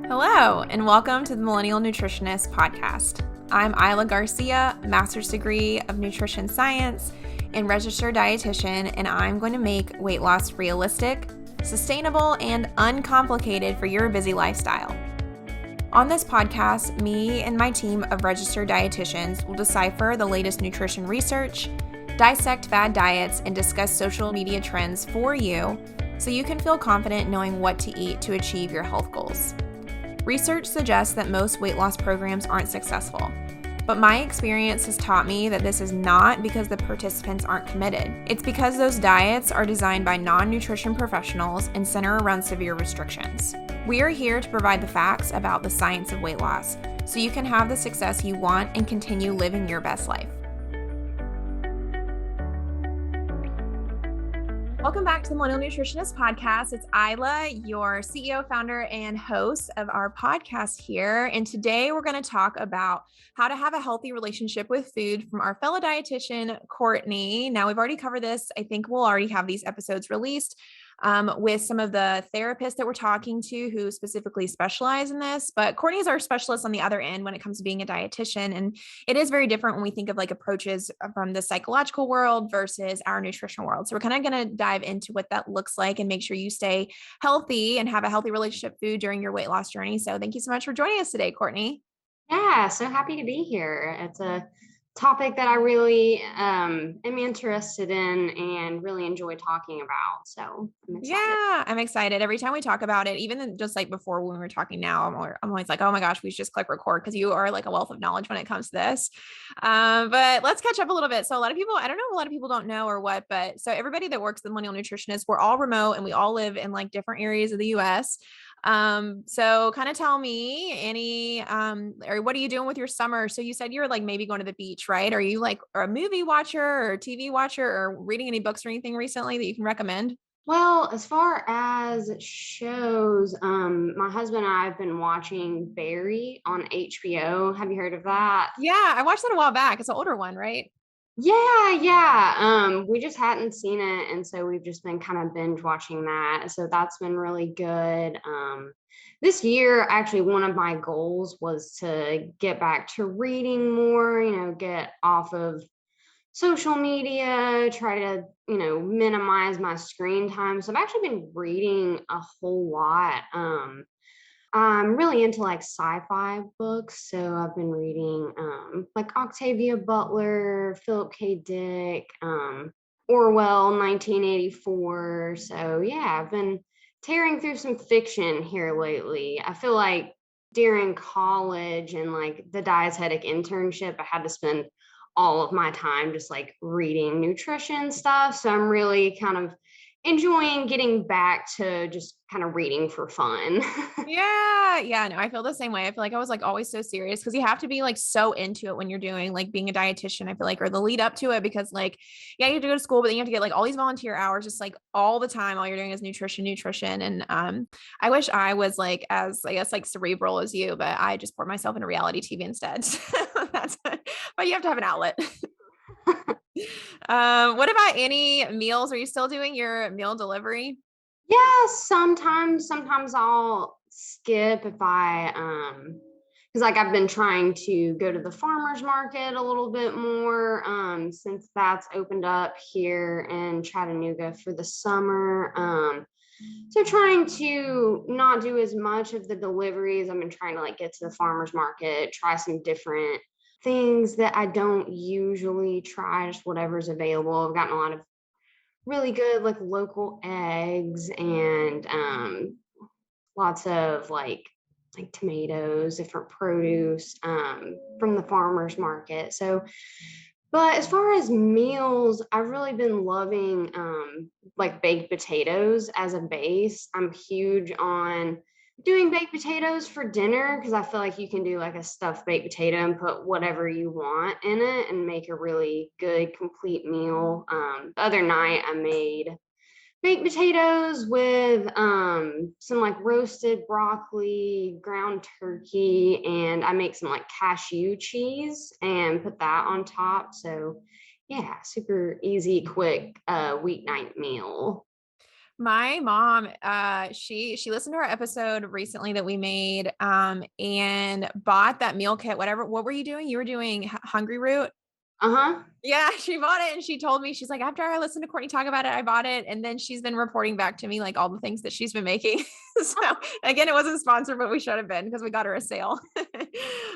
Hello, and welcome to the Millennial Nutritionist Podcast. I'm Isla Garcia, master's degree of nutrition science and registered dietitian, and I'm going to make weight loss realistic, sustainable, and uncomplicated for your busy lifestyle. On this podcast, me and my team of registered dietitians will decipher the latest nutrition research, dissect fad diets, and discuss social media trends for you so you can feel confident knowing what to eat to achieve your health goals. Research suggests that most weight loss programs aren't successful, but my experience has taught me that this is not because the participants aren't committed. It's because those diets are designed by non-nutrition professionals and center around severe restrictions. We are here to provide the facts about the science of weight loss so you can have the success you want and continue living your best life. Welcome back to the Millennial Nutritionist Podcast. It's Isla, your CEO, founder, and host of our podcast here. And today we're going to talk about how to have a healthy relationship with food from our fellow dietitian, Courtney. Now, we've already covered this. I think we'll already have these episodes released with some of the therapists that we're talking to who specifically specialize in this. But Courtney is our specialist on the other end when it comes to being a dietitian. And it is very different when we think of like approaches from the psychological world versus our nutritional world. So we're kind of going to dive into what that looks like and make sure you stay healthy and have a healthy relationship with food during your weight loss journey. So thank you so much for joining us today, Courtney. Yeah, so happy to be here. It's a topic that I really am interested in and really enjoy talking about. So I'm excited. Yeah, I'm excited. Every time we talk about it, even just like before when we're talking now, I'm always like, oh my gosh, we should just click record because you are like a wealth of knowledge when it comes to this. But let's catch up a little bit. So a lot of people, I don't know, a lot of people don't know or what, but so everybody that works the Millennial Nutritionist, we're all remote and we all live in like different areas of the US. So kind of tell me or what are you doing with your summer? So you said you're like maybe going to the beach, right? Are you like a movie watcher or TV watcher or reading any books or anything recently that you can recommend? Well, as far as shows, my husband and I have been watching Barry on HBO. Have you heard of that? Yeah, I watched that a while back. It's an older one, right? Yeah. We just hadn't seen it, and so we've just been kind of binge watching that. So that's been really good. This year, actually, one of my goals was to get back to reading more, get off of social media, try to, minimize my screen time. So I've actually been reading a whole lot. I'm really into like sci-fi books, so I've been reading like Octavia Butler, Philip K. Dick, Orwell, 1984. So yeah, I've been tearing through some fiction here lately. I feel like during college and like the dietetic internship, I had to spend all of my time just like reading nutrition stuff. So I'm really kind of enjoying getting back to just kind of reading for fun. Yeah, no, I feel the same way. I feel like I was like always so serious because you have to be like so into it when you're doing like being a dietitian, I feel like, or the lead up to it, because like, yeah, you have to go to school, but then you have to get like all these volunteer hours, just like all the time, all you're doing is nutrition. And I wish I was like, as I guess like cerebral as you, but I just pour myself into reality TV instead. That's but you have to have an outlet. What about any meals? Are you still doing your meal delivery? Yeah, sometimes I'll skip if I because like I've been trying to go to the farmers market a little bit more since that's opened up here in Chattanooga for the summer. So trying to not do as much of the deliveries. I've been trying to like get to the farmers market, try some different things that I don't usually try, just whatever's available. I've gotten a lot of really good like local eggs and lots of like tomatoes, different produce from the farmers market. So but as far as meals, I've really been loving like baked potatoes as a base. I'm huge on doing baked potatoes for dinner because I feel like you can do like a stuffed baked potato and put whatever you want in it and make a really good complete meal. The other night I made baked potatoes with some like roasted broccoli, ground turkey, and I make some like cashew cheese and put that on top. So yeah, super easy, quick weeknight meal. My mom, she listened to our episode recently that we made, and bought that meal kit. What were you doing? You were doing Hungry Root. Uh-huh. Yeah, she bought it and she told me, she's like, after I listened to Courtney talk about it, I bought it. And then she's been reporting back to me like all the things that she's been making. So again, it wasn't sponsored, but we should have been because we got her a sale.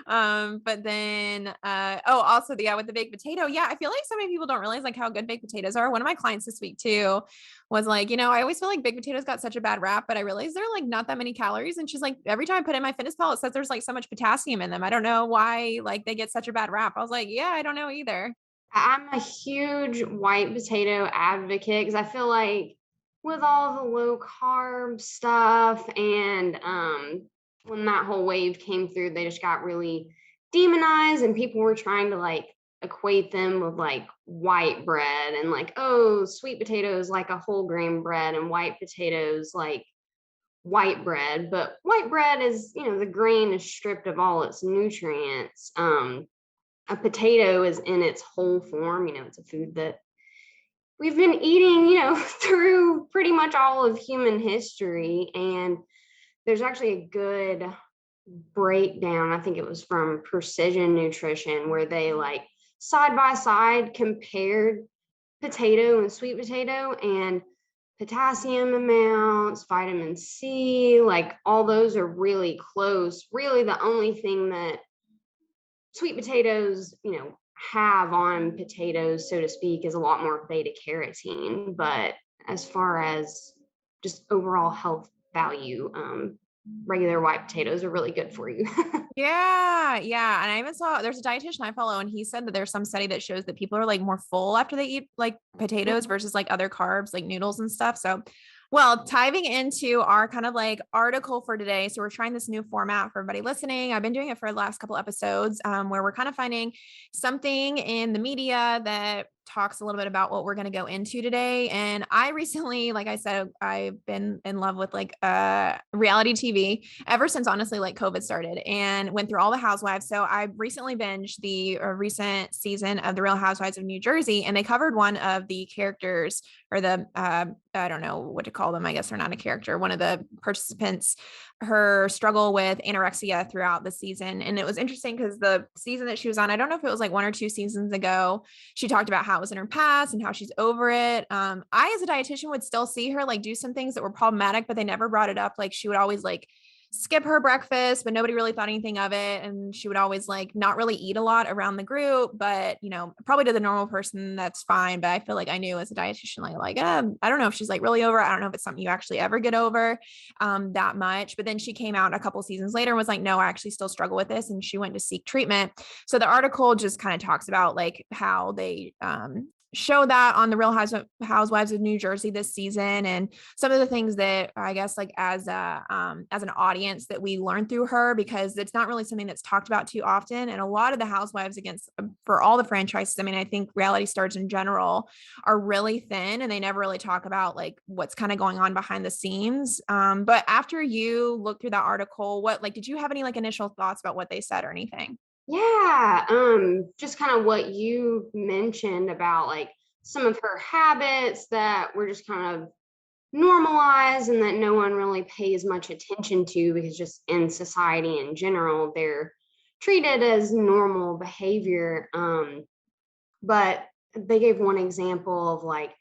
But then also yeah, with the baked potato. Yeah, I feel like so many people don't realize like how good baked potatoes are. One of my clients this week too was like, I always feel like baked potatoes got such a bad rap, but I realized they're like not that many calories. And she's like, every time I put in my fitness pal, it says there's like so much potassium in them. I don't know why like they get such a bad rap. I was like, yeah, I don't know either. I'm a huge white potato advocate because I feel like with all the low carb stuff and when that whole wave came through, they just got really demonized and people were trying to like equate them with like white bread and like, oh, sweet potatoes like a whole grain bread and white potatoes like white bread. But white bread is, the grain is stripped of all its nutrients. A potato is in its whole form. It's a food that we've been eating, through pretty much all of human history. And there's actually a good breakdown. I think it was from Precision Nutrition, where they like side by side compared potato and sweet potato and potassium amounts, vitamin C, like all those are really close. Really, the only thing that sweet potatoes, have on potatoes, so to speak, is a lot more beta carotene. But as far as just overall health value, regular white potatoes are really good for you. Yeah, yeah. And I even saw there's a dietitian I follow, and he said that there's some study that shows that people are like more full after they eat like potatoes versus like other carbs, like noodles and stuff. So, well, diving into our kind of like article for today. So, we're trying this new format for everybody listening. I've been doing it for the last couple episodes, where we're kind of finding something in the media that talks a little bit about what we're going to go into today. And I recently, like I said, I've been in love with like reality TV ever since honestly like COVID started, and went through all the housewives. So I recently binged the recent season of The Real Housewives of New Jersey, and they covered one of the characters or the I don't know what to call them. I guess they're not a character. One of the participants, her struggle with anorexia throughout the season. And it was interesting because the season that she was on, I don't know if it was like 1 or 2 seasons ago, she talked about how it was in her past and how she's over it. I, as a dietitian, would still see her like do some things that were problematic, but they never brought it up. Like she would always like skip her breakfast, but nobody really thought anything of it. And she would always like not really eat a lot around the group, but probably to the normal person, that's fine. But I feel like I knew as a dietitian, I don't know if she's like really over. I don't know if it's something you actually ever get over that much. But then she came out a couple seasons later and was like, no, I actually still struggle with this. And she went to seek treatment. So the article just kind of talks about like how they show that on the Real Housewives of New Jersey this season, and some of the things that I guess like as an audience that we learned through her, because it's not really something that's talked about too often. And a lot of the housewives for all the franchises, I mean, I think reality stars in general are really thin and they never really talk about like what's kind of going on behind the scenes. But after you looked through that article, did you have any like initial thoughts about what they said or anything? Yeah, just kind of what you mentioned about like some of her habits that were just kind of normalized and that no one really pays much attention to because just in society in general, they're treated as normal behavior. But they gave one example of like,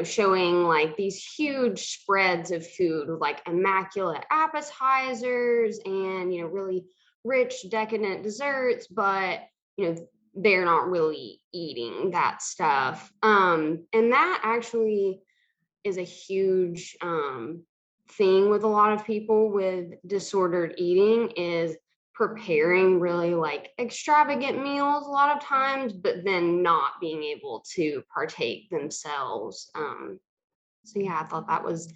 showing like these huge spreads of food with like immaculate appetizers and, really rich, decadent desserts, but, they're not really eating that stuff. And that actually is a huge thing with a lot of people with disordered eating is preparing really like extravagant meals a lot of times, but then not being able to partake themselves. So yeah, I thought that was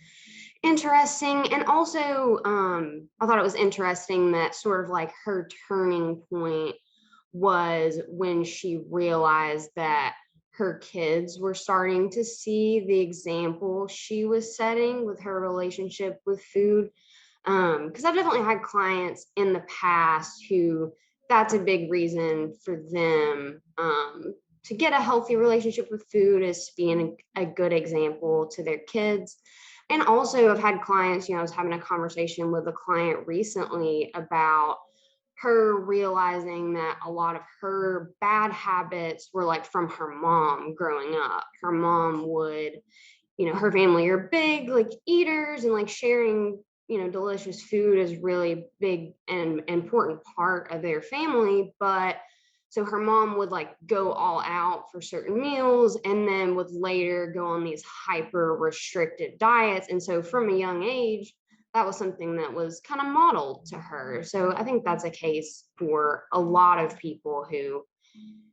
interesting. And also, I thought it was interesting that sort of like her turning point was when she realized that her kids were starting to see the example she was setting with her relationship with food. Because I've definitely had clients in the past who that's a big reason for them to get a healthy relationship with food is being a good example to their kids. And also I've had clients, I was having a conversation with a client recently about her realizing that a lot of her bad habits were like from her mom growing up. Her mom would, her family are big like eaters, and like sharing, delicious food is really big and important part of their family. But so her mom would like go all out for certain meals and then would later go on these hyper restricted diets. And so from a young age, that was something that was kind of modeled to her. So I think that's a case for a lot of people who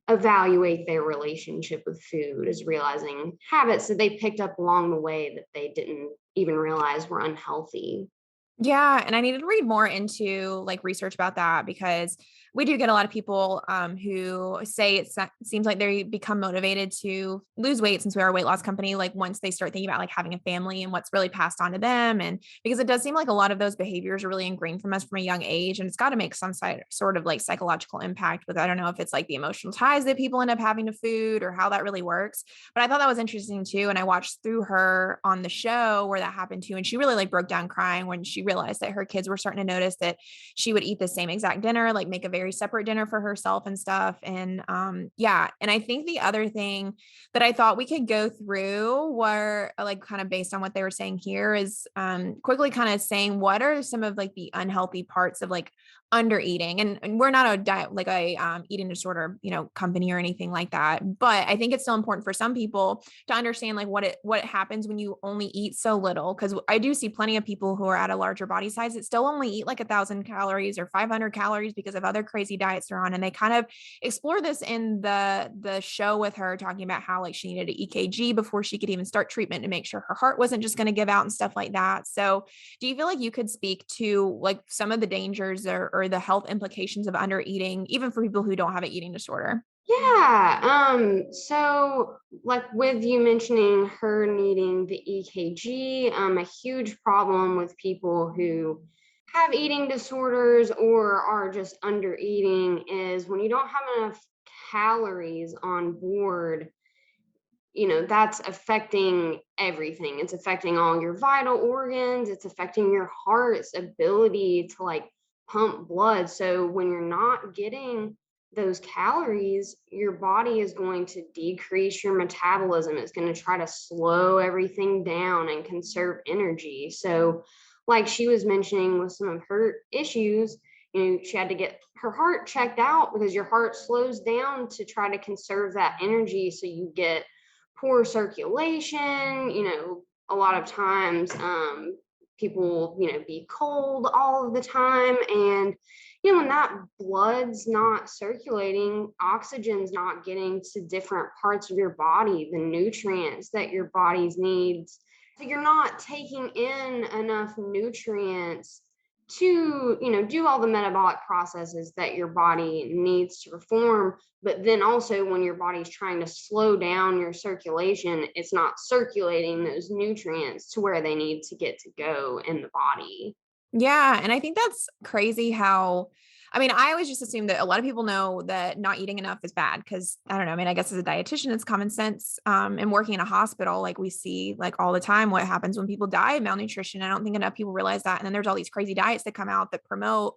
evaluate their relationship with food, is realizing habits that they picked up along the way that they didn't even realize were unhealthy. Yeah, and I needed to read more into like research about that because we do get a lot of people who say seems like they become motivated to lose weight since we are a weight loss company. Like once they start thinking about like having a family and what's really passed on to them, and because it does seem like a lot of those behaviors are really ingrained from us from a young age, and it's got to make some sort of like psychological impact. With I don't know if it's like the emotional ties that people end up having to food or how that really works. But I thought that was interesting too, and I watched through her on the show where that happened too, and she really like broke down crying when she realized that her kids were starting to notice that she would eat the same exact dinner, like make a very separate dinner for herself and stuff. And yeah. And I think the other thing that I thought we could go through were like kind of based on what they were saying here is quickly kind of saying what are some of like the unhealthy parts of like under eating. And we're not a diet like a eating disorder, company or anything like that. But I think it's still important for some people to understand like what happens when you only eat so little. Cause I do see plenty of people who are at a larger body size that still only eat like 1,000 calories or 500 calories because of other crazy diets they're on. And they kind of explore this in the show with her talking about how like she needed an EKG before she could even start treatment to make sure her heart wasn't just going to give out and stuff like that. So do you feel like you could speak to like some of the dangers or the health implications of under eating, even for people who don't have an eating disorder? Yeah. So like with you mentioning her needing the EKG, a huge problem with people who have eating disorders or are just under eating is when you don't have enough calories on board, that's affecting everything. It's affecting all your vital organs. It's affecting your heart's ability to like pump blood. So when you're not getting those calories, your body is going to decrease your metabolism. It's going to try to slow everything down and conserve energy. So, like she was mentioning with some of her issues, she had to get her heart checked out because your heart slows down to try to conserve that energy. So you get poor circulation, a lot of times people, be cold all of the time. And, when that blood's not circulating, oxygen's not getting to different parts of your body, the nutrients that your body's needs. So you're not taking in enough nutrients to, do all the metabolic processes that your body needs to perform. But then also when your body's trying to slow down your circulation, it's not circulating those nutrients to where they need to get to go in the body. Yeah. And I think that's crazy how, I mean, I always just assume that a lot of people know that not eating enough is bad because I don't know. I mean, I guess as a dietitian, it's common sense. And working in a hospital, like we see like all the time what happens when people die of malnutrition. I don't think enough people realize that. And then there's all these crazy diets that come out that promote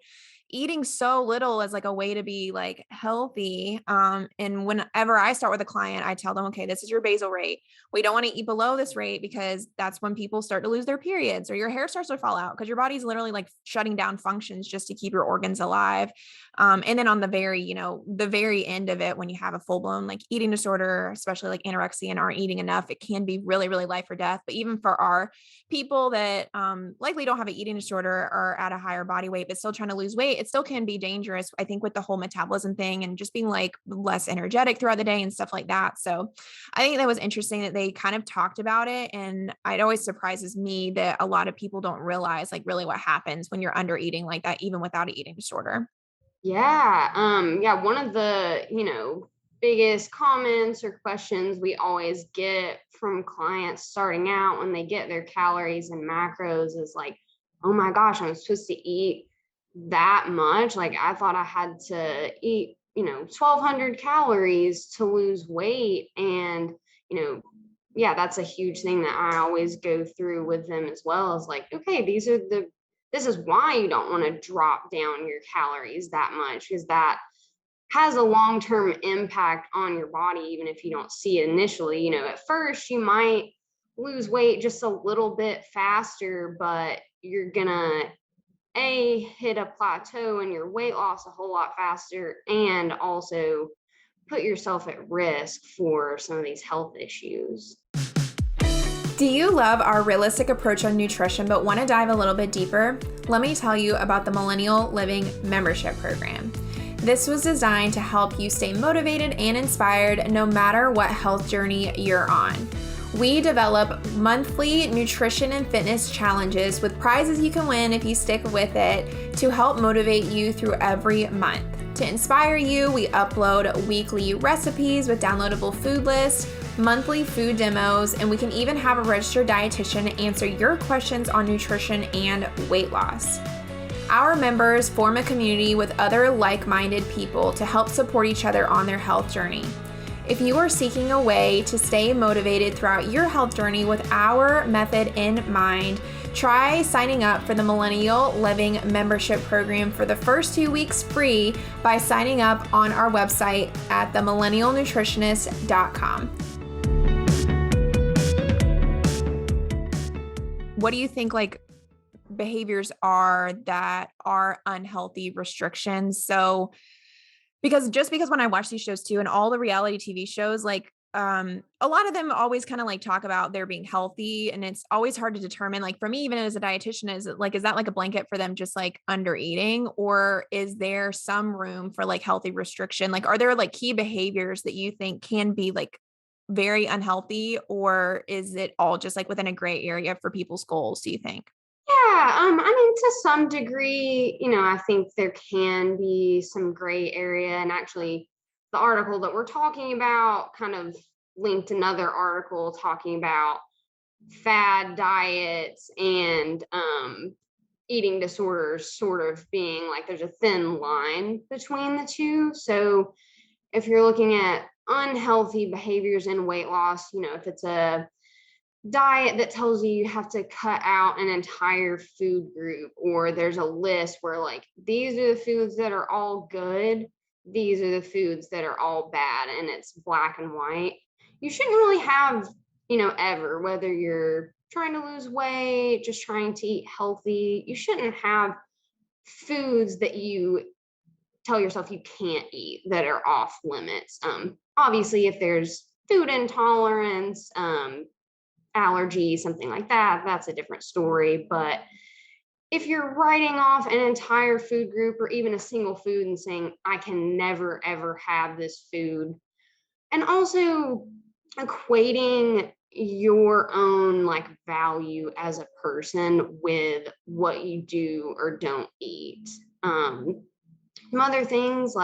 eating so little as like a way to be like healthy. And whenever I start with a client, I tell them, okay, this is your basal rate. We don't want to eat below this rate because that's when people start to lose their periods or your hair starts to fall out because your body's literally like shutting down functions just to keep your organs alive. And then on the very end of it, when you have a full blown like eating disorder, especially like anorexia and aren't eating enough, it can be really, really life or death. But even for our people that likely don't have an eating disorder or at a higher body weight, but still trying to lose weight, it still can be dangerous, I think, with the whole metabolism thing and just being like less energetic throughout the day and stuff like that. So I think that was interesting that they kind of talked about it. And it always surprises me that a lot of people don't realize like really what happens when you're under eating like that, even without an eating disorder. Yeah, one of the, biggest comments or questions we always get from clients starting out when they get their calories and macros is like, "Oh my gosh, I'm supposed to eat that much? Like I thought I had to eat, 1,200 calories to lose weight." And, you know, yeah, that's a huge thing that I always go through with them as well, is like, okay, this is why you don't want to drop down your calories that much, because that has a long-term impact on your body, even if you don't see it initially. At first you might lose weight just a little bit faster, but you're gonna hit a plateau in your weight loss a whole lot faster, and also put yourself at risk for some of these health issues. Do you love our realistic approach on nutrition but want to dive a little bit deeper? Let me tell you about the Millennial Living Membership Program. This was designed to help you stay motivated and inspired no matter what health journey you're on. We develop monthly nutrition and fitness challenges with prizes you can win if you stick with it to help motivate you through every month. To inspire you, we upload weekly recipes with downloadable food lists, monthly food demos, and we can even have a registered dietitian answer your questions on nutrition and weight loss. Our members form a community with other like-minded people to help support each other on their health journey. If you are seeking a way to stay motivated throughout your health journey with our method in mind, try signing up for the Millennial Living Membership Program for the first 2 weeks free by signing up on our website at themillennialnutritionist.com. What do you think behaviors are that are unhealthy restrictions? So because when I watch these shows too, and all the reality TV shows, a lot of them always kind of talk about their being healthy, and it's always hard to determine, for me, even as a dietitian, is that a blanket for them just under eating, or is there some room for healthy restriction? Are there key behaviors that you think can be very unhealthy, or is it all just within a gray area for people's goals, do you think? Yeah, to some degree, I think there can be some gray area. And actually, the article that we're talking about kind of linked another article talking about fad diets and eating disorders, sort of being like there's a thin line between the two. So if you're looking at unhealthy behaviors in weight loss, if it's a diet that tells you have to cut out an entire food group, or there's a list where these are the foods that are all good, these are the foods that are all bad, and it's black and white, you shouldn't really have, ever, whether you're trying to lose weight, just trying to eat healthy, you shouldn't have foods that you tell yourself you can't eat that are off limits. Obviously, if there's food intolerance, allergy, something like that, that's a different story. But if you're writing off an entire food group or even a single food and saying, I can never, ever have this food, and also equating your own value as a person with what you do or don't eat. Some other things,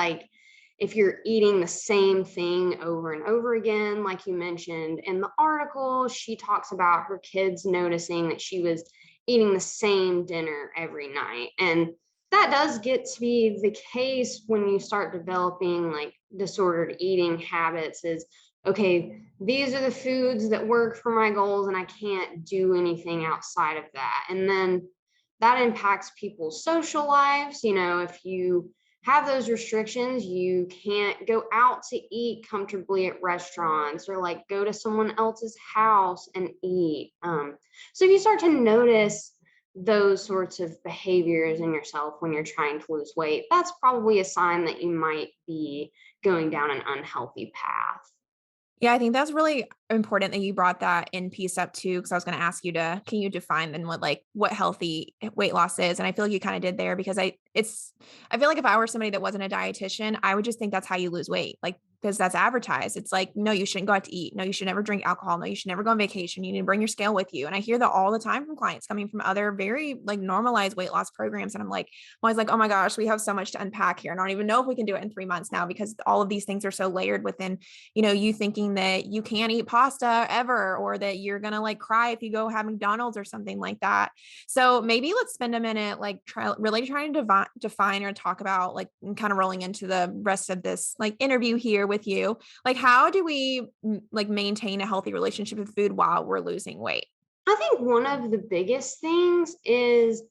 if you're eating the same thing over and over again, like you mentioned in the article, she talks about her kids noticing that she was eating the same dinner every night. And that does get to be the case when you start developing disordered eating habits. Is okay, these are the foods that work for my goals and I can't do anything outside of that. And then that impacts people's social lives. If you have those restrictions, you can't go out to eat comfortably at restaurants, or go to someone else's house and eat. So if you start to notice those sorts of behaviors in yourself when you're trying to lose weight, that's probably a sign that you might be going down an unhealthy path. Yeah, I think that's really important that you brought that in piece up too, because I was going to ask you can you define then what healthy weight loss is? And I feel like you kind of did there, because I feel like if I were somebody that wasn't a dietitian, I would just think that's how you lose weight. Because that's advertised. It's no, you shouldn't go out to eat. No, you should never drink alcohol. No, you should never go on vacation. You need to bring your scale with you. And I hear that all the time from clients coming from other very normalized weight loss programs. And I'm always oh my gosh, we have so much to unpack here. And I don't even know if we can do it in 3 months now, because all of these things are so layered within, you thinking that you can't eat pasta ever, or that you're going to cry if you go have McDonald's or something like that. So maybe let's spend a minute, really trying to define or talk about and kind of rolling into the rest of this interview here with you. Like, how do we like maintain a healthy relationship with food while we're losing weight? I think one of the biggest things is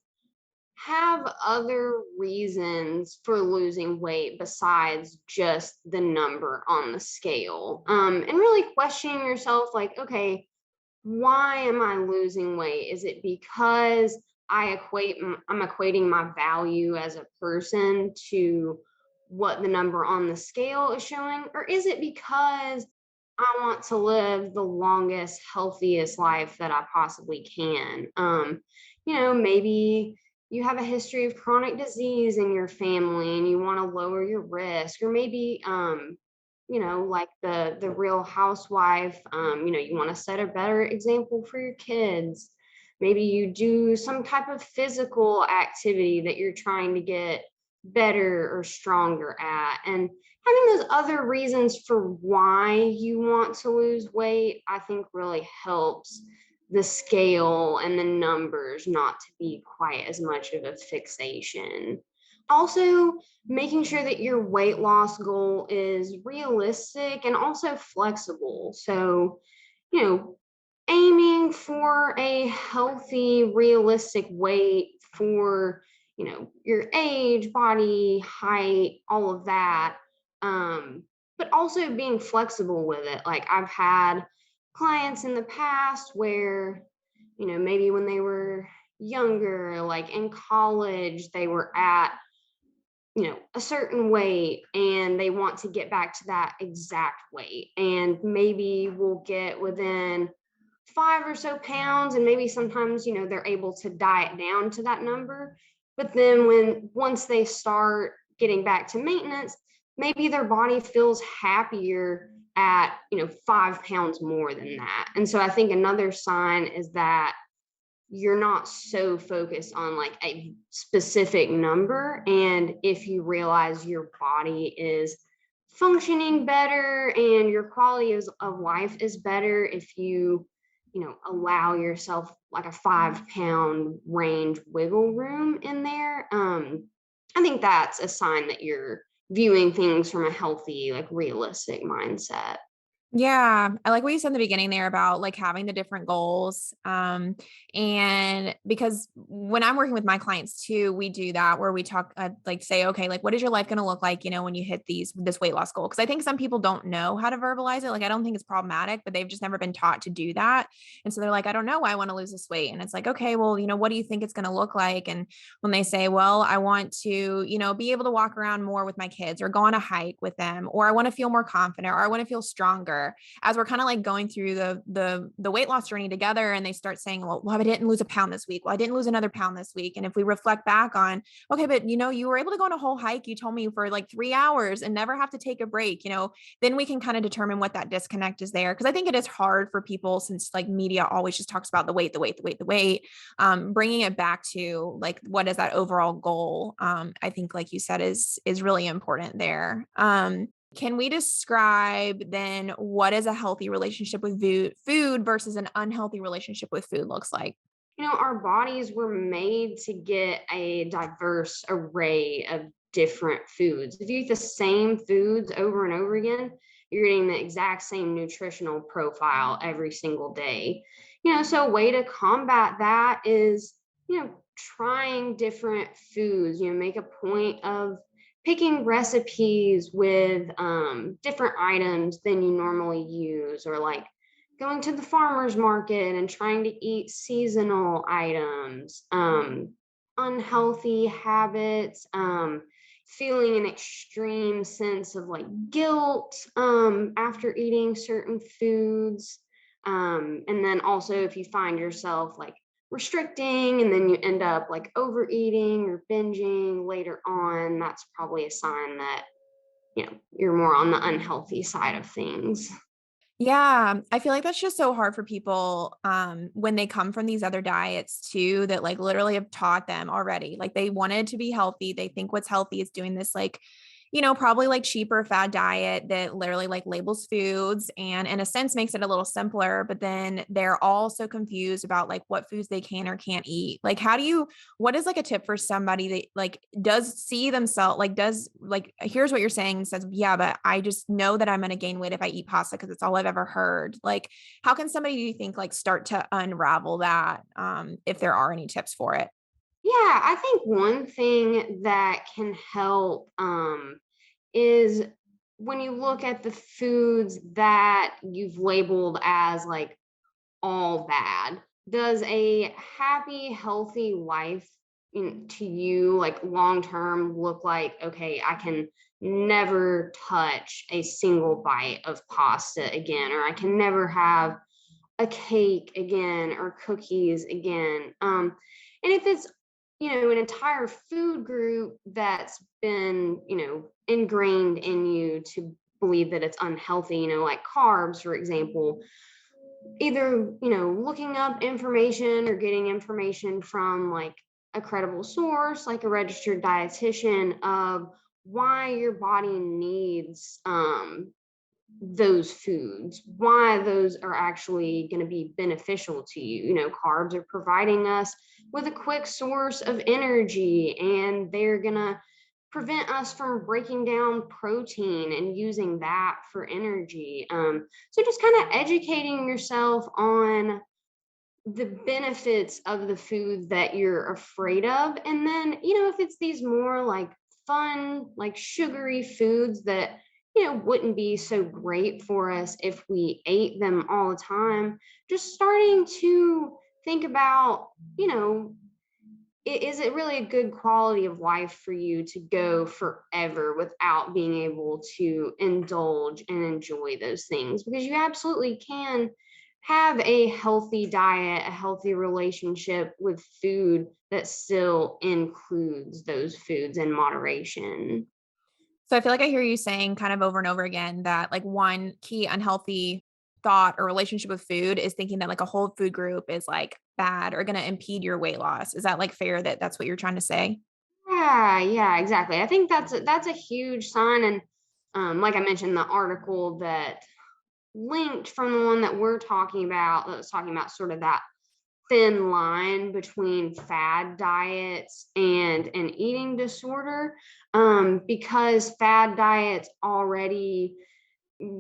have other reasons for losing weight besides just the number on the scale. And really questioning yourself like, okay, why am I losing weight? Is it because I'm equating my value as a person to what the number on the scale is showing? Or is it because I want to live the longest, healthiest life that I possibly can? Maybe you have a history of chronic disease in your family and you want to lower your risk, or maybe like the real housewife, you want to set a better example for your kids. Maybe you do some type of physical activity that you're trying to get better or stronger at. And having those other reasons for why you want to lose weight, I think really helps the scale and the numbers not to be quite as much of a fixation. Also, making sure that your weight loss goal is realistic and also flexible. So, you know, aiming for a healthy, realistic weight for, your age, body, height, all of that. But also being flexible with it. Like I've had clients in the past where, maybe when they were younger, like in college, they were at a certain weight and they want to get back to that exact weight. And maybe we'll get within 5 or so pounds, and maybe sometimes, they're able to diet down to that number. But then once they start getting back to maintenance, maybe their body feels happier at, 5 pounds more than that. And so I think another sign is that you're not so focused on like a specific number. And if you realize your body is functioning better and your quality of life is better, if allow yourself like a 5 pound range wiggle room in there, I think that's a sign that you're viewing things from a healthy, like realistic mindset. Yeah, I like what you said in the beginning there about like having the different goals. And because when I'm working with my clients too, we do that where we talk, like say, okay, like what is your life going to look like, when you hit this weight loss goal? Cause I think some people don't know how to verbalize it. Like, I don't think it's problematic, but they've just never been taught to do that. And so they're like, I don't know why I want to lose this weight. And it's like, okay, well, what do you think it's going to look like? And when they say, well, I want to, be able to walk around more with my kids or go on a hike with them, or I want to feel more confident, or I want to feel stronger, as we're kind of like going through the weight loss journey together, and they start saying, well, I didn't lose a pound this week. Well, I didn't lose another pound this week. And if we reflect back on, okay, but you were able to go on a whole hike, you told me, for like 3 hours and never have to take a break, then we can kind of determine what that disconnect is there. Cause I think it is hard for people, since like media always just talks about the weight, bringing it back to like, what is that overall goal? I think, like you said, is really important there. Can we describe then what is a healthy relationship with food versus an unhealthy relationship with food looks like? Our bodies were made to get a diverse array of different foods. If you eat the same foods over and over again, you're getting the exact same nutritional profile every single day. So a way to combat that is, trying different foods. Make a point of picking recipes with different items than you normally use, or like going to the farmer's market and trying to eat seasonal items, unhealthy habits, feeling an extreme sense of like guilt after eating certain foods. And then also, if you find yourself like restricting and then you end up like overeating or binging later on, that's probably a sign that, you're more on the unhealthy side of things. Yeah, I feel like that's just so hard for people when they come from these other diets too, that like literally have taught them already. Like they wanted to be healthy. They think what's healthy is doing this like probably like cheaper fad diet that literally like labels foods and in a sense makes it a little simpler, but then they're all so confused about like what foods they can or can't eat. Like, what is like a tip for somebody that like does see themselves, like does like, here's what you're saying, says, yeah, but I just know that I'm going to gain weight if I eat pasta because it's all I've ever heard. Like, how can somebody, do you think, like start to unravel that if there are any tips for it? Yeah, I think one thing that can help is when you look at the foods that you've labeled as like all bad, does a happy, healthy life to you, like long term, look like, okay, I can never touch a single bite of pasta again, or I can never have a cake again or cookies again. And if it's, an entire food group that's been, ingrained in you to believe that it's unhealthy, like carbs, for example, either, looking up information or getting information from like a credible source, like a registered dietitian, of why your body needs those foods, why those are actually going to be beneficial to you. Carbs are providing us with a quick source of energy, and they're going to prevent us from breaking down protein and using that for energy. So just kind of educating yourself on the benefits of the foods that you're afraid of. And then, if it's these more like fun, like sugary foods that, wouldn't be so great for us if we ate them all the time, just starting to think about, is it really a good quality of life for you to go forever without being able to indulge and enjoy those things? Because you absolutely can have a healthy diet, a healthy relationship with food that still includes those foods in moderation. So I feel like I hear you saying kind of over and over again that like one key unhealthy thought or relationship with food is thinking that like a whole food group is like bad or going to impede your weight loss. Is that like fair that that's what you're trying to say? Yeah, exactly. I think that's a huge sign. And like I mentioned, the article that linked from the one that we're talking about, that was talking about sort of that thin line between fad diets and an eating disorder, because fad diets already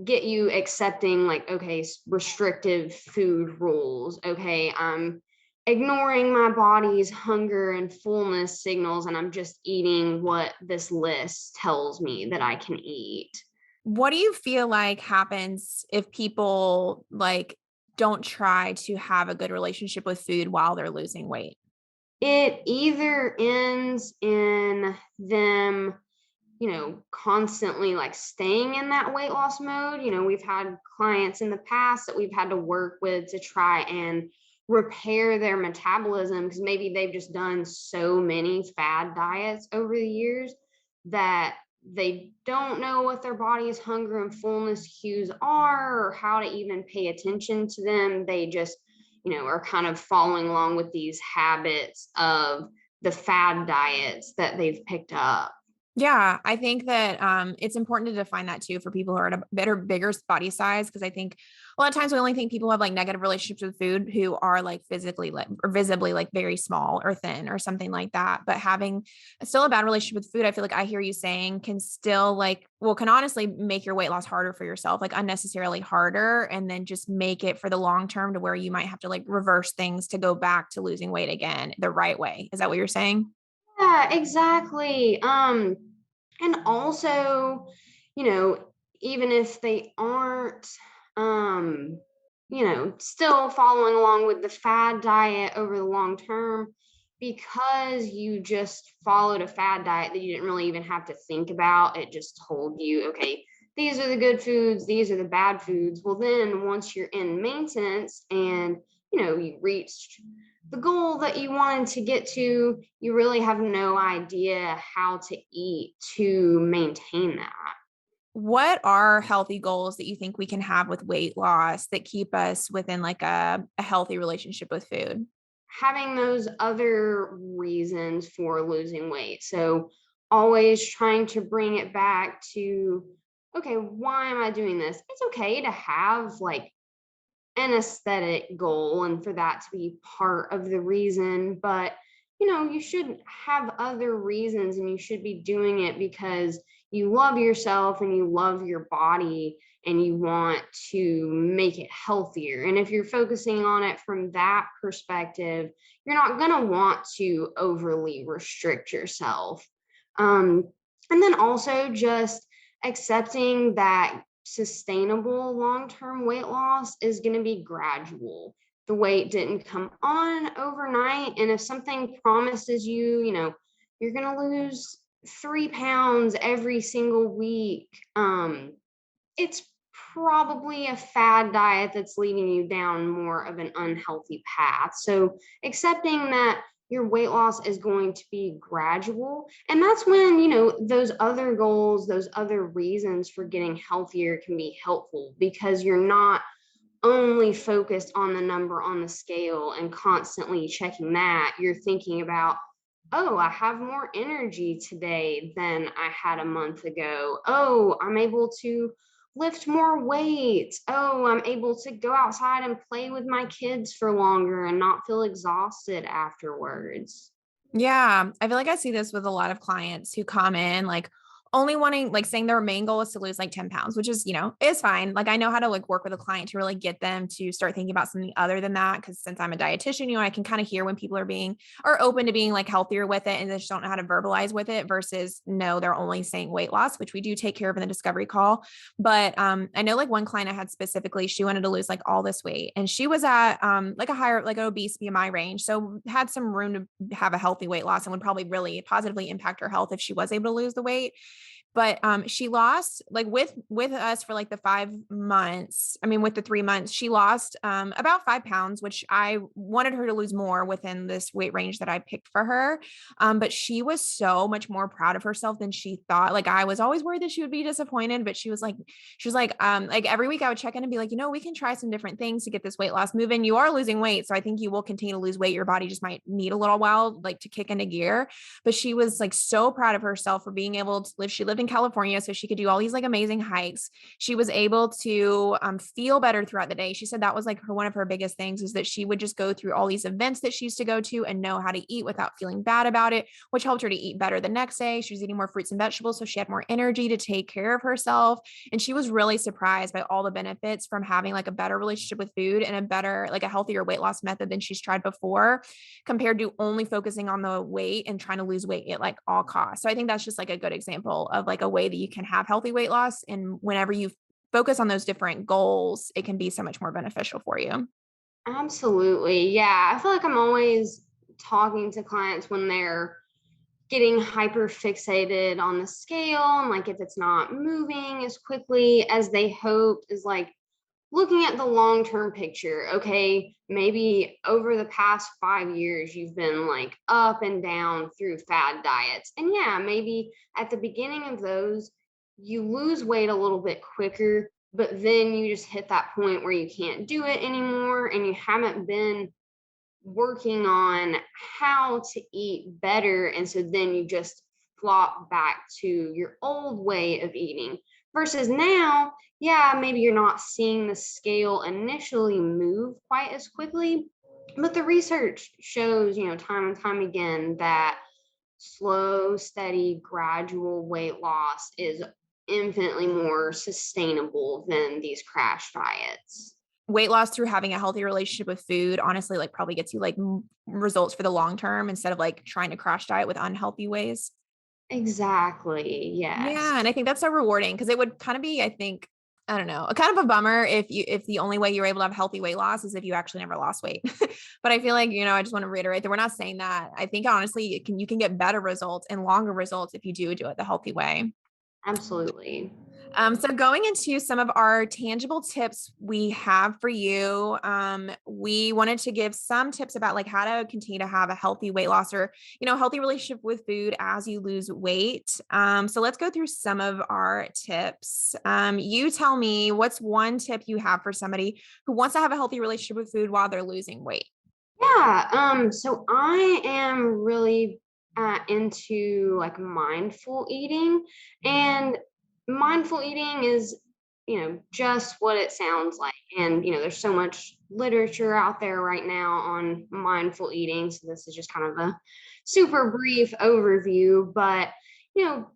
get you accepting like, okay, restrictive food rules. Okay, I'm ignoring my body's hunger and fullness signals, and I'm just eating what this list tells me that I can eat. What do you feel like happens if people like don't try to have a good relationship with food while they're losing weight? It either ends in them, constantly like staying in that weight loss mode. We've had clients in the past that we've had to work with to try and repair their metabolism, because maybe they've just done so many fad diets over the years that they don't know what their body's hunger and fullness cues are, or how to even pay attention to them. They just, are kind of following along with these habits of the fad diets that they've picked up. Yeah, I think that it's important to define that too for people who are at a better, bigger body size. Because I think a lot of times we only think people have like negative relationships with food who are like physically like, or visibly like very small or thin or something like that. But having still a bad relationship with food, I feel like I hear you saying can still like, well, can honestly make your weight loss harder for yourself, like unnecessarily harder, and then just make it for the long term to where you might have to like reverse things to go back to losing weight again the right way. Is that what you're saying? Yeah, exactly. And also, you know, even if they aren't, um, still following along with the fad diet over the long term, because you just followed a fad diet that you didn't really even have to think about. It just told you, okay, these are the good foods, these are the bad foods. Well, then once you're in maintenance and, you reached the goal that you wanted to get to, you really have no idea how to eat to maintain that. What are healthy goals that you think we can have with weight loss that keep us within like a healthy relationship with food? Having those other reasons for losing weight. So, always trying to bring it back to, okay, why am I doing this? It's okay to have like an aesthetic goal and for that to be part of the reason, but you should have other reasons, and you should be doing it because you love yourself and you love your body and you want to make it healthier. And if you're focusing on it from that perspective, you're not going to want to overly restrict yourself. um, and then also just accepting that sustainable long-term weight loss is going to be gradual. The weight didn't come on overnight. And if something promises you, you're going to lose 3 pounds every single week, it's probably a fad diet that's leading you down more of an unhealthy path. So accepting that your weight loss is going to be gradual. And that's when, those other goals, those other reasons for getting healthier can be helpful, because you're not only focused on the number on the scale and constantly checking that. You're thinking about, oh, I have more energy today than I had a month ago. Oh, I'm able to lift more weight. Oh, I'm able to go outside and play with my kids for longer and not feel exhausted afterwards. Yeah, I feel like I see this with a lot of clients who come in like only wanting, like saying their main goal is to lose like 10 pounds, which is, is fine. Like I know how to like work with a client to really get them to start thinking about something other than that. Cause since I'm a dietitian, I can kind of hear when people are open to being like healthier with it and they just don't know how to verbalize with it versus no, they're only saying weight loss, which we do take care of in the discovery call. But I know like one client I had specifically, she wanted to lose like all this weight and she was at like a higher, like an obese BMI range. So had some room to have a healthy weight loss and would probably really positively impact her health if she was able to lose the weight. But she lost like with us for like the 5 months. I mean, with the 3 months, she lost about 5 pounds, which I wanted her to lose more within this weight range that I picked for her. But she was so much more proud of herself than she thought. Like I was always worried that she would be disappointed, but she was like every week I would check in and be like, we can try some different things to get this weight loss moving. You are losing weight, so I think you will continue to lose weight. Your body just might need a little while like to kick into gear. But she was like so proud of herself for being able to live. She lived in California, so she could do all these like amazing hikes. She was able to feel better throughout the day. She said that was like one of her biggest things is that she would just go through all these events that she used to go to and know how to eat without feeling bad about it, which helped her to eat better the next day. She was eating more fruits and vegetables, so she had more energy to take care of herself. And she was really surprised by all the benefits from having like a better relationship with food and a better, like a healthier weight loss method than she's tried before, compared to only focusing on the weight and trying to lose weight at like all costs. So I think that's just like a good example of like a way that you can have healthy weight loss. And whenever you focus on those different goals, it can be so much more beneficial for you. Absolutely. Yeah. I feel like I'm always talking to clients when they're getting hyper fixated on the scale, and like if it's not moving as quickly as they hoped, is like looking at the long term picture. Okay, maybe over the past 5 years you've been like up and down through fad diets, and yeah, maybe at the beginning of those you lose weight a little bit quicker, but then you just hit that point where you can't do it anymore and you haven't been working on how to eat better. And so then you just flop back to your old way of eating. Versus now, yeah, maybe you're not seeing the scale initially move quite as quickly, but the research shows, time and time again that slow, steady, gradual weight loss is infinitely more sustainable than these crash diets. Weight loss through having a healthy relationship with food, honestly, like probably gets you like results for the long term instead of like trying to crash diet with unhealthy ways. Exactly. Yeah. And I Yes. think that's so rewarding because it would kind of be, I think, I don't know, a kind of a bummer if the only way you're able to have healthy weight loss is if you actually never lost weight. But I feel like, I just want to reiterate that we're not saying that. I think honestly, you can get better results and longer results if you do it the healthy way. Absolutely. So going into some of our tangible tips we have for you, we wanted to give some tips about like how to continue to have a healthy weight loss or, healthy relationship with food as you lose weight. So let's go through some of our tips. You tell me what's one tip you have for somebody who wants to have a healthy relationship with food while they're losing weight. Yeah. So I am really into like mindful eating. And mindful eating is, just what it sounds like. And, there's so much literature out there right now on mindful eating. So this is just kind of a super brief overview. But, you know,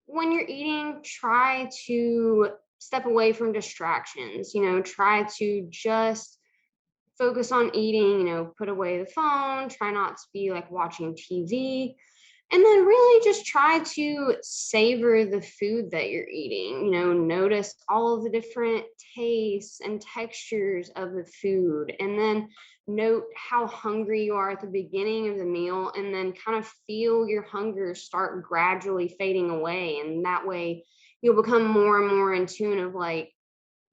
when you're eating, try to step away from distractions, try to just focus on eating, put away the phone, try not to be like watching TV. And then really just try to savor the food that you're eating, notice all of the different tastes and textures of the food. And then note how hungry you are at the beginning of the meal, and then kind of feel your hunger start gradually fading away. And that way you'll become more and more in tune of like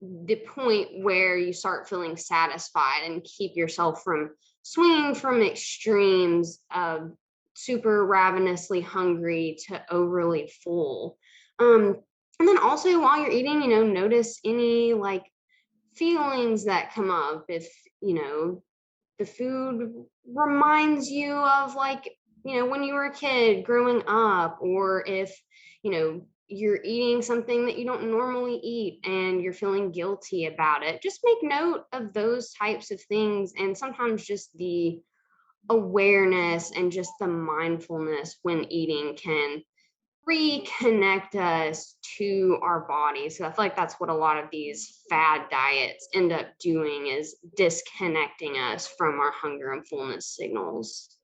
the point where you start feeling satisfied and keep yourself from swinging from extremes of super ravenously hungry to overly full. And then also while you're eating, notice any like feelings that come up. If, the food reminds you of like, when you were a kid growing up, or if, you're eating something that you don't normally eat and you're feeling guilty about it, just make note of those types of things. And sometimes just the awareness and just the mindfulness when eating can reconnect us to our bodies. So I feel like that's what a lot of these fad diets end up doing, is disconnecting us from our hunger and fullness signals.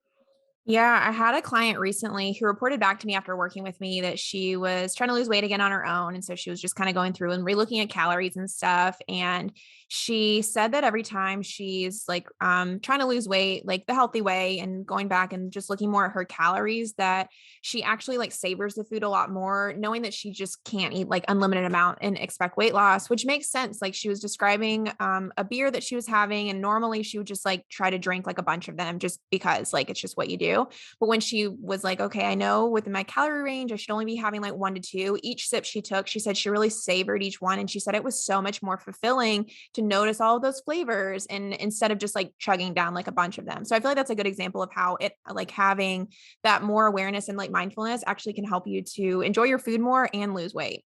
Yeah, I had a client recently who reported back to me after working with me that she was trying to lose weight again on her own. And so she was just kind of going through and relooking at calories and stuff. And she said that every time she's like trying to lose weight, like the healthy way, and going back and just looking more at her calories, that she actually like savors the food a lot more, knowing that she just can't eat like unlimited amount and expect weight loss, which makes sense. Like she was describing a beer that she was having, and normally she would just like try to drink like a bunch of them just because like it's just what you do. But when she was like, okay, I know within my calorie range, I should only be having like 1 to 2. Each sip she took, she said she really savored each one. And she said it was so much more fulfilling to notice all of those flavors, and instead of just like chugging down like a bunch of them. So I feel like that's a good example of how it like having that more awareness and like mindfulness actually can help you to enjoy your food more and lose weight.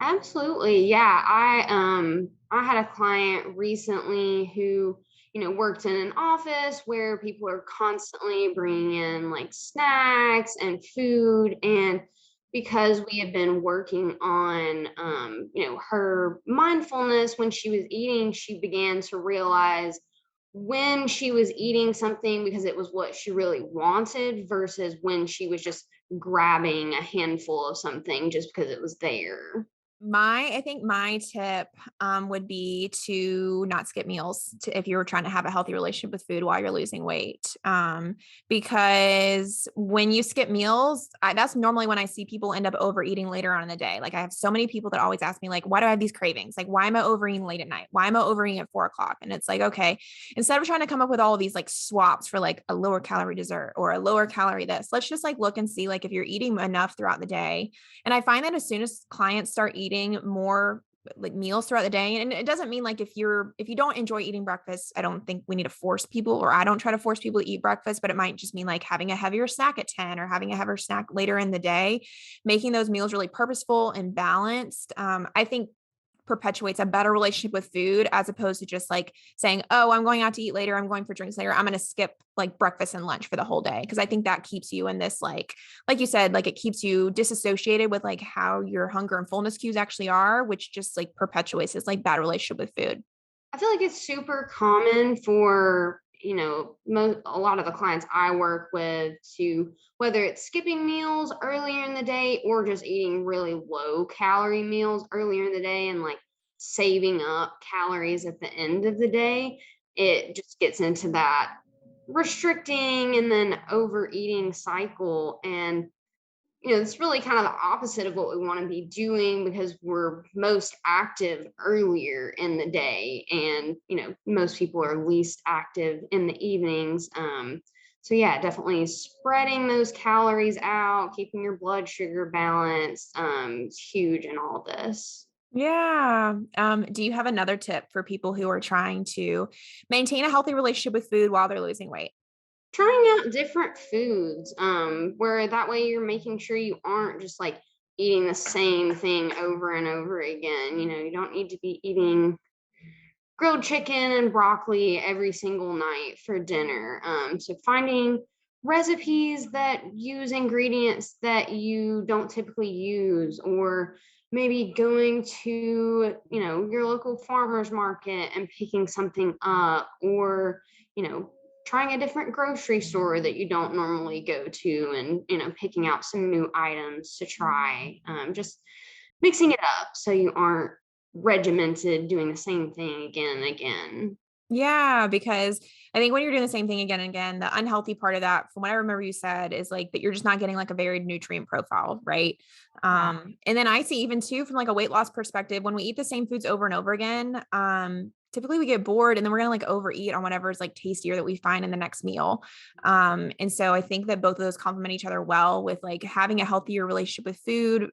Absolutely. Yeah. I had a client recently who, worked in an office where people are constantly bringing in like snacks and food. And because we had been working on, her mindfulness when she was eating, she began to realize when she was eating something because it was what she really wanted versus when she was just grabbing a handful of something just because it was there. I think my tip would be to not skip meals if you're trying to have a healthy relationship with food while you're losing weight. Because when you skip meals, that's normally when I see people end up overeating later on in the day. Like I have so many people that always ask me like, why do I have these cravings? Like, why am I overeating late at night? Why am I overeating at 4 o'clock? And it's like, okay, instead of trying to come up with all of these like swaps for like a lower calorie dessert or a lower calorie this, let's just like look and see like if you're eating enough throughout the day. And I find that as soon as clients start eating more like meals throughout the day, and it doesn't mean like if you don't enjoy eating breakfast, I don't think we need to force people, or I don't try to force people to eat breakfast, but it might just mean like having a heavier snack at 10 or having a heavier snack later in the day, making those meals really purposeful and balanced. I think perpetuates a better relationship with food, as opposed to just like saying, oh, I'm going out to eat later, I'm going for drinks later, I'm going to skip like breakfast and lunch for the whole day. Because I think that keeps you in this like you said, like it keeps you disassociated with like how your hunger and fullness cues actually are, which just like perpetuates this like bad relationship with food. I feel like it's super common for, a lot of the clients I work with to, whether it's skipping meals earlier in the day or just eating really low calorie meals earlier in the day and like saving up calories at the end of the day. It just gets into that restricting and then overeating cycle. And it's really kind of the opposite of what we want to be doing, because we're most active earlier in the day, and most people are least active in the evenings. So yeah, definitely spreading those calories out, keeping your blood sugar balanced, is huge in all this. Yeah. Do you have another tip for people who are trying to maintain a healthy relationship with food while they're losing weight? trying out different foods, where that way you're making sure you aren't just like eating the same thing over and over again. You don't need to be eating grilled chicken and broccoli every single night for dinner. So finding recipes that use ingredients that you don't typically use, or maybe going to, your local farmer's market and picking something up, or, trying a different grocery store that you don't normally go to and, picking out some new items to try. Just mixing it up so you aren't regimented doing the same thing again and again. Yeah, because I think when you're doing the same thing again and again, the unhealthy part of that, from what I remember you said, is like that you're just not getting like a varied nutrient profile, right? Yeah. And then I see even too from like a weight loss perspective, when we eat the same foods over and over again, typically we get bored and then we're gonna like overeat on whatever is like tastier that we find in the next meal. And so I think that both of those complement each other well with like having a healthier relationship with food,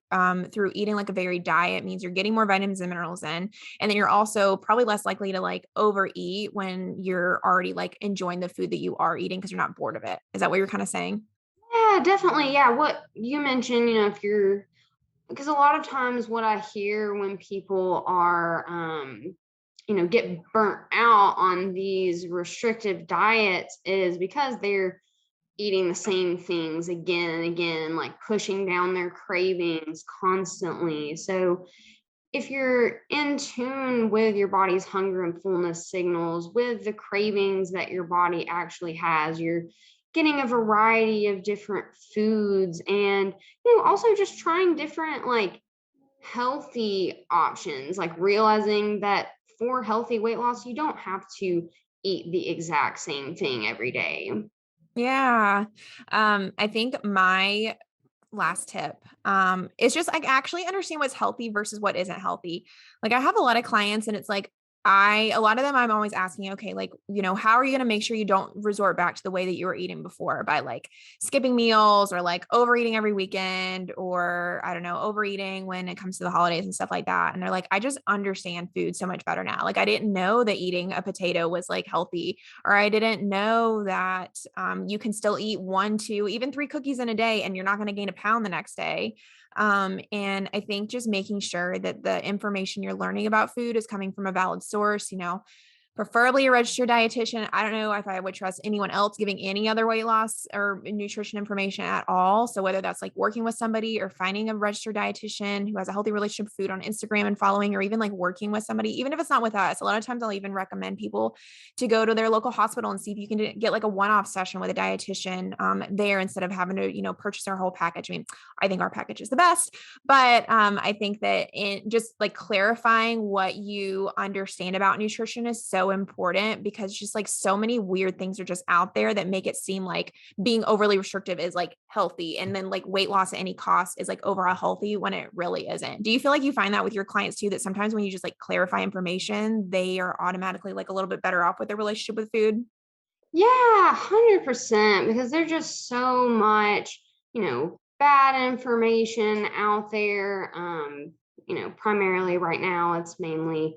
through eating like a varied diet means you're getting more vitamins and minerals in. And then you're also probably less likely to like overeat when you're already like enjoying the food that you are eating because you're not bored of it. Is that what you're kind of saying? Yeah, definitely. Yeah. What you mentioned, if you're, because a lot of times what I hear when people are, get burnt out on these restrictive diets is because they're eating the same things again and again, like pushing down their cravings constantly. So if you're in tune with your body's hunger and fullness signals, with the cravings that your body actually has, you're getting a variety of different foods, and also just trying different like healthy options, like realizing that for healthy weight loss, you don't have to eat the exact same thing every day. Yeah. I think my last tip is just like actually understand what's healthy versus what isn't healthy. Like I have a lot of clients and it's like a lot of them I'm always asking, okay, like, how are you going to make sure you don't resort back to the way that you were eating before by like skipping meals or like overeating every weekend or I don't know, overeating when it comes to the holidays and stuff like that. And they're like, I just understand food so much better now. Like I didn't know that eating a potato was like healthy, or I didn't know that you can still eat one, two, even three cookies in a day and you're not going to gain a pound the next day. And I think just making sure that the information you're learning about food is coming from a valid source, preferably a registered dietitian. I don't know if I would trust anyone else giving any other weight loss or nutrition information at all. So whether that's like working with somebody or finding a registered dietitian who has a healthy relationship with food on Instagram and following, or even like working with somebody, even if it's not with us, a lot of times I'll even recommend people to go to their local hospital and see if you can get like a one-off session with a dietitian there instead of having to, purchase our whole package. I mean, I think our package is the best, but I think that in just like clarifying what you understand about nutrition is so important because just like so many weird things are just out there that make it seem like being overly restrictive is like healthy. And then like weight loss at any cost is like overall healthy when it really isn't. Do you feel like you find that with your clients too, that sometimes when you just like clarify information, they are automatically like a little bit better off with their relationship with food? Yeah, 100%. Because there's just so much, bad information out there. Primarily right now, it's mainly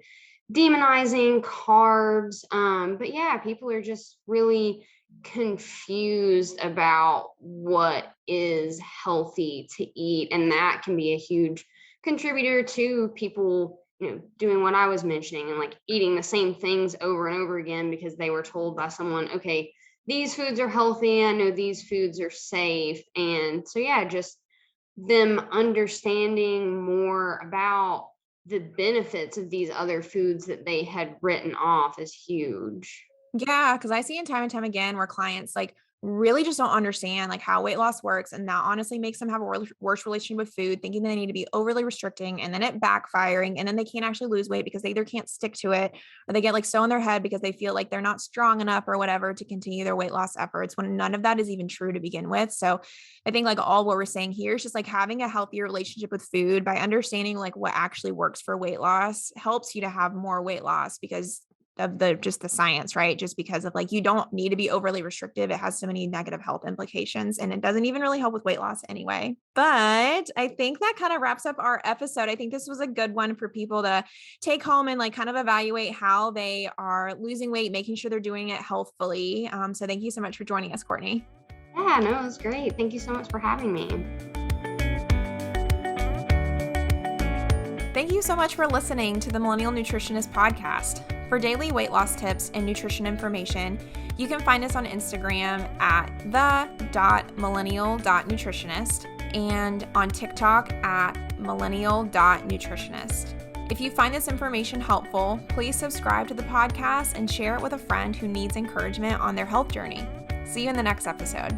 demonizing carbs. But yeah, people are just really confused about what is healthy to eat. And that can be a huge contributor to people, doing what I was mentioning and like eating the same things over and over again because they were told by someone, okay, these foods are healthy. I know these foods are safe. And so, yeah, just them understanding more about the benefits of these other foods that they had written off is huge. Yeah, because I see it time and time again where clients like really just don't understand like how weight loss works, and that honestly makes them have a worse relationship with food, thinking they need to be overly restricting, and then it backfiring, and then they can't actually lose weight because they either can't stick to it or they get like so in their head because they feel like they're not strong enough or whatever to continue their weight loss efforts when none of that is even true to begin with. So I think like all what we're saying here is just like having a healthier relationship with food by understanding like what actually works for weight loss helps you to have more weight loss because just the science, right? Just because of like, you don't need to be overly restrictive. It has so many negative health implications, and it doesn't even really help with weight loss anyway. But I think that kind of wraps up our episode. I think this was a good one for people to take home and like kind of evaluate how they are losing weight, making sure they're doing it healthfully. So thank you so much for joining us, Courtney. Yeah, no, it was great. Thank you so much for having me. Thank you so much for listening to the Millennial Nutritionist Podcast. For daily weight loss tips and nutrition information, you can find us on Instagram at the.millennial.nutritionist and on TikTok at millennial.nutritionist. If you find this information helpful, please subscribe to the podcast and share it with a friend who needs encouragement on their health journey. See you in the next episode.